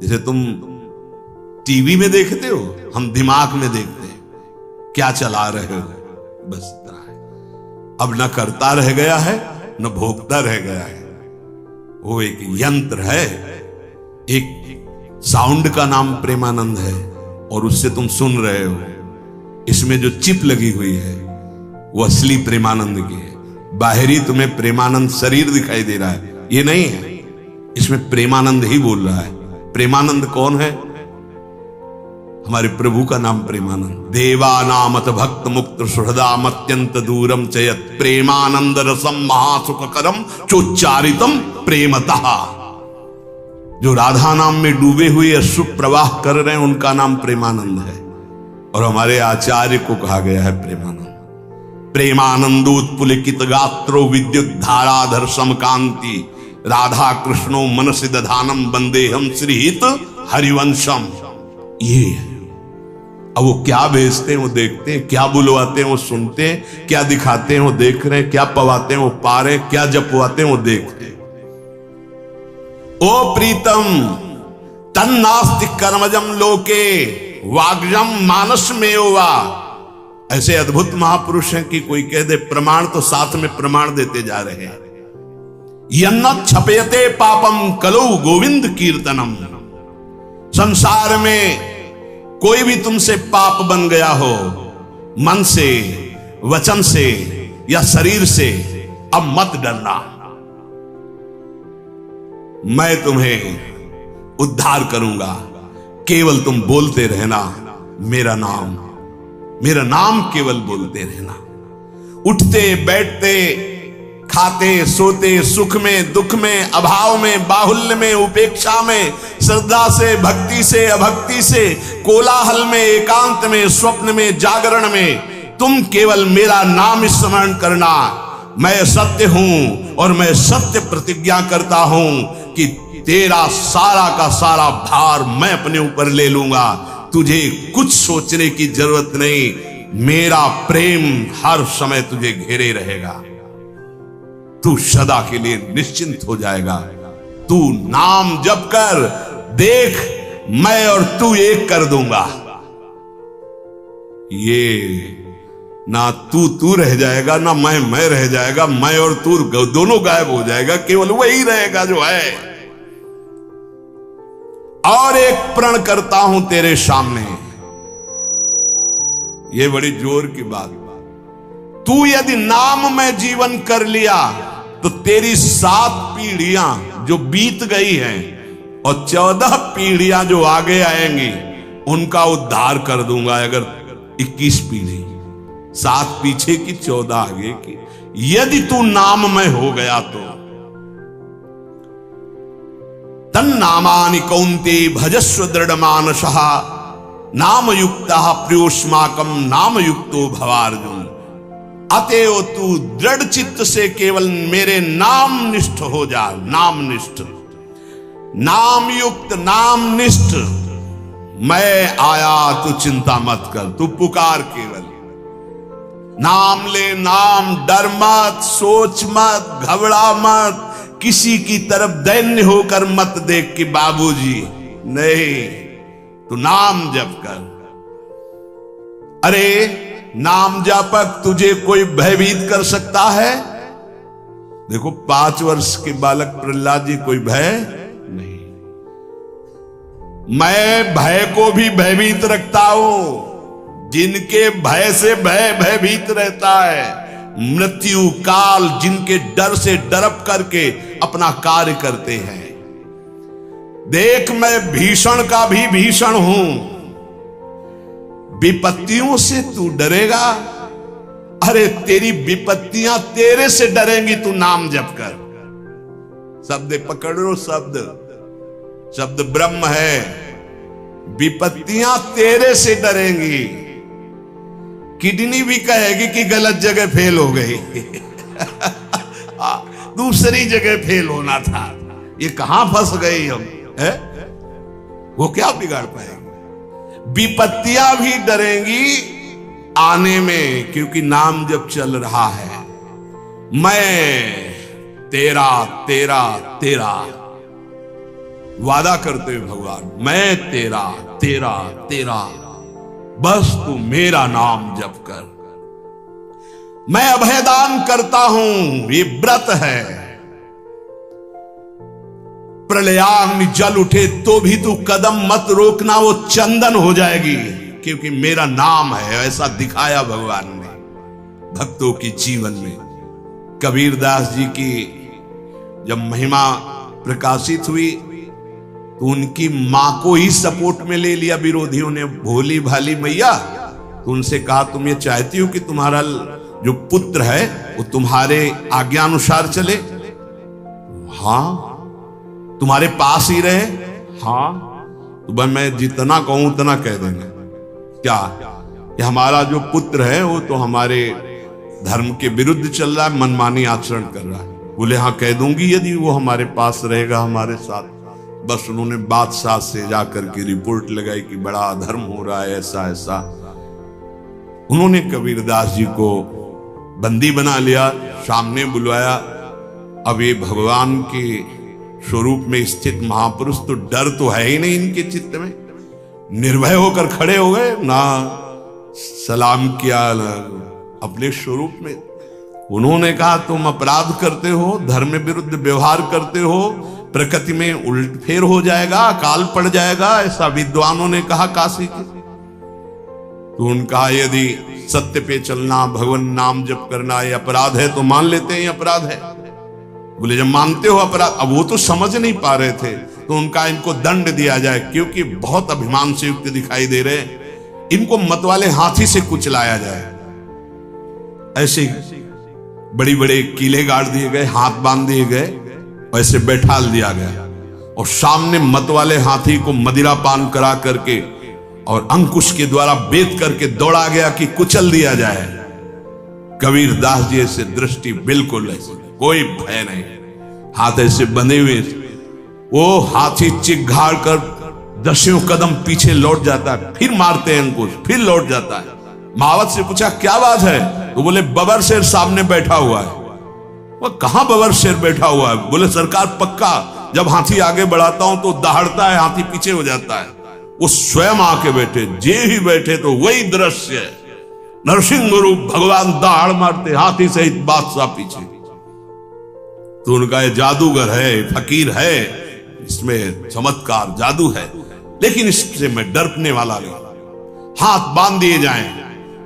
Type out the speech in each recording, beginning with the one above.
जैसे तुम टीवी में देखते हो, हम दिमाग में देखते हैं, क्या चला रहे हो, बस इतना है। अब न करता रह गया है न भोगता रह गया है, वो एक यंत्र है। एक साउंड का नाम प्रेमानंद है और उससे तुम सुन रहे हो, इसमें जो चिप लगी हुई है वो असली प्रेमानंद की है। बाहरी तुम्हें प्रेमानंद शरीर दिखाई दे रहा है, ये नहीं है, इसमें प्रेमानंद ही बोल रहा है। प्रेमानंद कौन है? हमारे प्रभु का नाम प्रेमानंद। देवानामत भक्त मुक्त सुहृदाम अत्यंत दूरम चयत प्रेमानंद रसम महासुखकरम चोच्चारितम प्रेमतः। जो राधा नाम में डूबे हुए अश्रु प्रवाह कर रहे हैं उनका नाम प्रेमानंद है, और हमारे आचार्य को कहा गया है प्रेमानंद। प्रेमानंदोत्पुलिकित गात्रो विद्युत धाराधर समकांति राधा कृष्णो मनसि दधानम वंदेहम श्रीहित हरिवंशम। ये है। अब वो क्या भेजते हैं वो देखते हैं, क्या बुलवाते हैं वो सुनते हैं, क्या दिखाते हैं वो देख रहे हैं, क्या पवाते हैं वो पा रहे हैं, क्या जपवाते हैं वो देखते हैं। ओ प्रीतम तन्नास्ति कर्मजम लोके वाग्जम मानस में वा। ऐसे अद्भुत महापुरुष हैं कि कोई कह दे प्रमाण तो साथ में प्रमाण देते जा रहे हैं। यन्न छपयते पापम कलो गोविंद कीर्तनम। संसार में कोई भी तुमसे पाप बन गया हो, मन से, वचन से या शरीर से, अब मत डरना, मैं तुम्हें उद्धार करूंगा। केवल तुम बोलते रहना मेरा नाम, मेरा नाम केवल बोलते रहना। उठते बैठते खाते सोते, सुख में दुख में, अभाव में बाहुल्य में, उपेक्षा में, श्रद्धा से भक्ति से अभक्ति से, कोलाहल में एकांत में, स्वप्न में जागरण में, तुम केवल मेरा नाम स्मरण करना। मैं सत्य हूं और मैं सत्य प्रतिज्ञा करता हूं कि तेरा सारा का सारा भार मैं अपने ऊपर ले लूंगा। तुझे कुछ सोचने की जरूरत नहीं, मेरा प्रेम हर समय तुझे घेरे रहेगा। तू सदा के लिए निश्चिंत हो जाएगा। तू नाम जप कर देख, मैं और तू एक कर दूंगा। ये ना तू रह जाएगा ना मैं रह जाएगा, मैं और तू दोनों गायब हो जाएगा, केवल वही रहेगा जो है। और एक प्रण करता हूं तेरे सामने, ये बड़ी जोर की बात। तू यदि नाम में जीवन कर लिया तो तेरी 7 पीढ़ियां जो बीत गई हैं और 14 पीढ़ियां जो आगे आएंगी उनका उद्धार कर दूंगा। अगर 21 पीढ़ी, 7 पीछे की 14 आगे की, यदि तू नाम में हो गया तो। तन्नामानि कौन्ते भजस्व दृढ़मानसः नाम युक्तः प्रियोस्माकम नाम युक्तो भवार्जुन। अतएव तू दृढ़ चित्त से केवल मेरे नाम निष्ठ हो जा। नाम निष्ठ, नाम युक्त, नाम निष्ठ। मैं आया, तू चिंता मत कर, तू पुकार केवल। नाम ले नाम, डर मत, सोच मत, घबरा मत, किसी की तरफ दैन्य होकर मत देख कि बाबूजी, नहीं, तू नाम जप कर। अरे नाम जापक तुझे कोई भयभीत कर सकता है? देखो 5 वर्ष के बालक प्रहलाद जी, कोई भय नहीं। मैं भय को भी भयभीत रखता हूं। जिनके भय से भय भयभीत रहता है, मृत्यु काल जिनके डर से डरप करके अपना कार्य करते हैं। देख मैं भीषण का भी भीषण हूं। विपत्तियों से तू डरेगा? अरे तेरी विपत्तियां तेरे से डरेंगी, तू नाम जप कर। शब्द पकड़ लो, शब्द ब्रह्म है। विपत्तियां तेरे से डरेंगी। किडनी भी कहेगी कि गलत जगह फेल हो गई दूसरी जगह फेल होना था, ये कहां फंस गई हम है? वो क्या बिगाड़ पाएंगे? विपत्तियां भी डरेंगी आने में, क्योंकि नाम जब चल रहा है। मैं तेरा तेरा तेरा, वादा करते हुए भगवान, मैं तेरा तेरा तेरा, बस तू मेरा नाम जप कर। मैं अभयदान करता हूं, ये व्रत है। प्रलयाग्नि जल उठे तो भी तू कदम मत रोकना, वो चंदन हो जाएगी, क्योंकि मेरा नाम है। ऐसा दिखाया भगवान ने भक्तों के जीवन में। कबीरदास जी की जब महिमा प्रकाशित हुई तो उनकी मां को ही सपोर्ट में ले लिया विरोधियों ने। भोली भाली मैया, तो उनसे कहा तुम ये चाहती हो कि तुम्हारा जो पुत्र है वो तुम्हारे आज्ञानुसार चले? हाँ। तुम्हारे पास ही रहे? हाँ। तो भाई मैं जितना कहूं उतना कह देंगे। क्या कि हमारा जो पुत्र है वो तो हमारे धर्म के विरुद्ध चल रहा है, मनमानी आचरण कर रहा है। बोले हाँ कह दूंगी, यदि वो हमारे पास रहेगा हमारे साथ। बस उन्होंने बादशाह से जाकर के रिपोर्ट लगाई कि बड़ा अधर्म हो रहा है, ऐसा ऐसा। उन्होंने कबीरदास जी को बंदी बना लिया, सामने बुलवाया। अब ये भगवान के स्वरूप में स्थित महापुरुष, तो डर तो है ही नहीं इनके चित्त में। निर्भय होकर खड़े हो गए, ना सलाम किया ना अपने स्वरूप में। उन्होंने कहा तुम अपराध करते हो, धर्म विरुद्ध व्यवहार करते हो, प्रकृति में उलटफेर हो जाएगा, अकाल पड़ जाएगा, ऐसा विद्वानों ने कहा काशी के। तो उनका यदि सत्य पे चलना, भगवान नाम जप करना ये अपराध है तो मान लेते हैं ये अपराध है। बोले जब मानते हो अपराध, अब वो तो समझ नहीं पा रहे थे, तो उनका इनको दंड दिया जाए, क्योंकि बहुत अभिमान से युक्त दिखाई दे रहे, इनको मतवाले हाथी से कुचलाया जाए। ऐसे बड़ी बड़े कीले गाड़ दिए गए, हाथ बांध दिए गए, ऐसे बैठाल दिया गया और सामने मतवाले हाथी को मदिरा पान करा करके और अंकुश के द्वारा बेत करके दौड़ा गया कि कुचल दिया जाए। कबीरदास जी ऐसे दृष्टि बिल्कुल ऐसे, कोई भय नहीं, हाथ ऐसे बंधे हुए, वो हाथी चिघाड़ कर 10 कदम पीछे लौट जाता है, फिर मारते हैं अंकुश, फिर लौट जाता है। महावत से पूछा क्या बात है? तो बोले बबर शेर सामने बैठा हुआ है। वो कहां बबर शेर बैठा हुआ है? बोले सरकार पक्का जब हाथी आगे बढ़ाता हूं तो दहाड़ता है, हाथी पीछे हो जाता है। वो स्वयं आके बैठे, जे ही बैठे तो वही दृश्य, नरसिंह रूप भगवान दहाड़ मारते, हाथी सहित बादशाह पीछे। तो उनका ये जादूगर है, फकीर है, इसमें चमत्कार जादू है, लेकिन इससे मैं डरने वाला नहीं। हाथ बांध दिए जाएं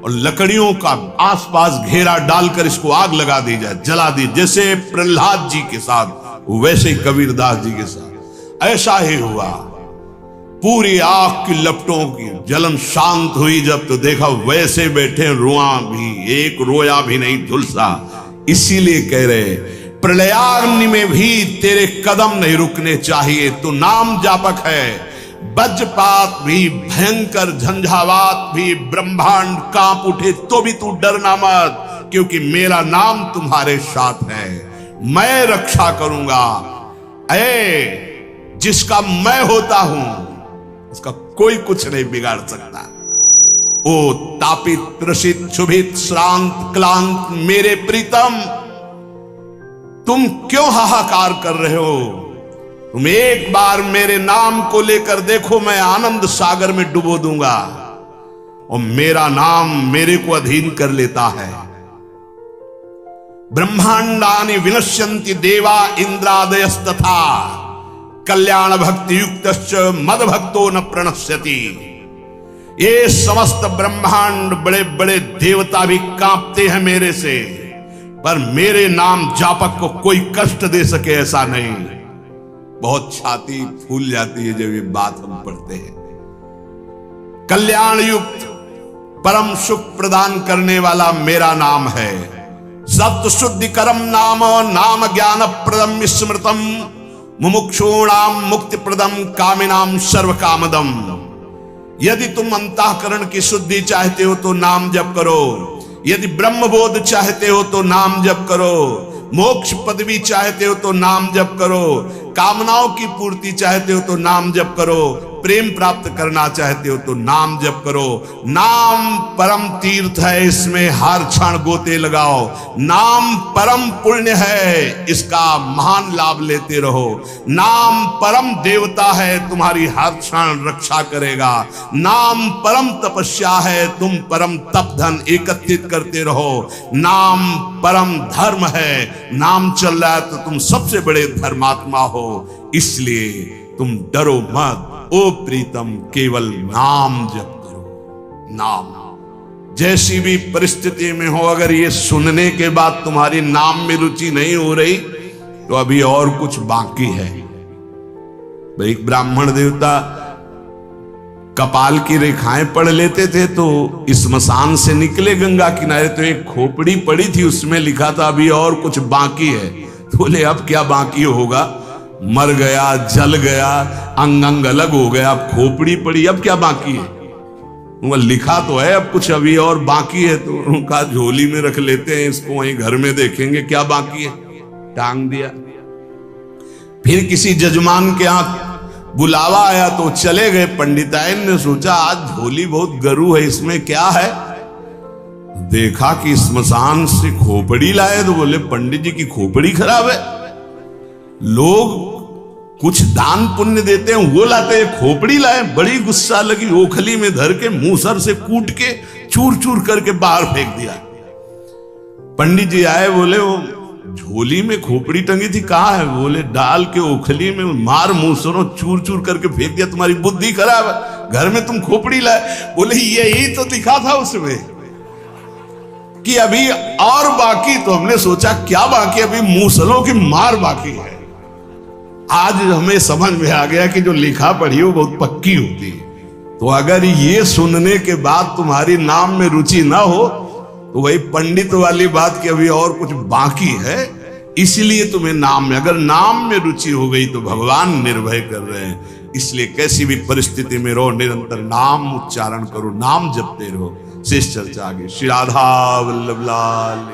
और लकड़ियों का आसपास घेरा डालकर इसको आग लगा दी जाए, जला दी, जैसे प्रहलाद जी के साथ वैसे ही कबीरदास जी के साथ ऐसा ही हुआ। पूरी आग की लपटों की जलन शांत हुई जब, तो देखा वैसे बैठे, रुआ भी एक रोया भी नहीं झुलसा। इसीलिए कह रहे प्रलयाग्नि में भी तेरे कदम नहीं रुकने चाहिए। तू नाम जापक है, वज्रपात भी, भयंकर झंझावात भी, ब्रह्मांड कांप उठे तो भी तू डरना मत, क्योंकि मेरा नाम तुम्हारे साथ है, मैं रक्षा करूंगा। जिसका मैं होता हूं उसका कोई कुछ नहीं बिगाड़ सकता। ओ तापित त्रसित क्षुभित श्रांत क्लांत मेरे प्रीतम, तुम क्यों हाहाकार कर रहे हो? तुम एक बार मेरे नाम को लेकर देखो, मैं आनंद सागर में डुबो दूंगा। और मेरा नाम मेरे को अधीन कर लेता है। ब्रह्मांडानि विनश्यन्ति देवा इंद्रादयस्तथा कल्याण भक्ति युक्तश्च मद भक्तो न प्रणश्यति। ये समस्त ब्रह्मांड बड़े बड़े देवता भी कांपते हैं मेरे से, पर मेरे नाम जापक को कोई कष्ट दे सके ऐसा नहीं। बहुत छाती फूल जाती है जब ये बात हम पढ़ते हैं। कल्याण युक्त परम सुख प्रदान करने वाला मेरा नाम है। सत्य शुद्धि करम नाम, नाम ज्ञान प्रदम स्मृतम, मुमुक्षूणाम मुक्ति प्रदम, कामिनाम सर्व कामदम। यदि तुम अंतःकरण की शुद्धि चाहते हो तो नाम जप करो, यदि ब्रह्मबोध चाहते हो तो नाम जप करो, मोक्ष पदवी चाहते हो तो नाम जप करो, कामनाओं की पूर्ति चाहते हो तो नाम जप करो, प्रेम प्राप्त करना चाहते हो तो नाम जप करो। नाम परम तीर्थ है, इसमें हर क्षण गोते लगाओ। नाम परम पुण्य है, इसका महान लाभ लेते रहो। नाम परम देवता है, तुम्हारी हर क्षण रक्षा करेगा। नाम परम तपस्या है, तुम परम तप धन एकत्रित करते रहो। नाम परम धर्म है, नाम चल रहा है तो तुम सबसे बड़े धर्मात्मा हो, इसलिए तुम डरो मत। ओ प्रीतम, केवल नाम जप करो। नाम जैसी भी परिस्थिति में हो, अगर ये सुनने के बाद तुम्हारी नाम में रुचि नहीं हो रही तो अभी और कुछ बाकी है। एक ब्राह्मण देवता कपाल की रेखाएं पढ़ लेते थे तो स्मशान से निकले गंगा किनारे तो एक खोपड़ी पड़ी थी, उसमें लिखा था अभी और कुछ बाकी है। तो बोले अब क्या बाकी होगा, मर गया, जल गया, अंग अंग अलग हो गया, अब खोपड़ी पड़ी, अब क्या बाकी है। वो लिखा तो है अब कुछ अभी और बाकी है, तो उनका झोली में रख लेते हैं, इसको वहीं घर में देखेंगे क्या बाकी है, टांग दिया। फिर किसी जजमान के यहाँ बुलावा आया तो चले गए। पंडिताइन ने सोचा आज झोली बहुत गरू है, इसमें क्या है। देखा कि स्मशान से खोपड़ी लाए, तो बोले पंडित जी की खोपड़ी खराब है। लोग कुछ दान पुण्य देते हैं, वो लाते हैं, खोपड़ी लाए। बड़ी गुस्सा लगी, ओखली में धर के मूसर से कूट के चूर चूर करके बाहर फेंक दिया। पंडित जी आए, बोले वो झोली में खोपड़ी टंगी थी, कहाँ है। बोले डाल के ओखली में मार मूसरों चूर चूर करके फेंक दिया, तुम्हारी बुद्धि खराब है, घर में तुम खोपड़ी लाए। बोले यही तो दिखा था उसमें कि अभी और बाकी। तो हमने सोचा क्या बाकी, अभी मूसलों की मार बाकी है। आज हमें समझ में आ गया कि जो लिखा पढ़ी हो बहुत पक्की होती है। तो अगर ये सुनने के बाद तुम्हारी नाम में रुचि ना हो तो वही पंडित वाली बात कि अभी और कुछ बाकी है, इसलिए तुम्हें नाम में, अगर नाम में रुचि हो गई तो भगवान निर्भय कर रहे हैं। इसलिए कैसी भी परिस्थिति में रहो, निरंतर नाम उच्चारण करो, नाम जपते रहो। शेष चर्चा आगे। श्री राधा वल्लभ लाल।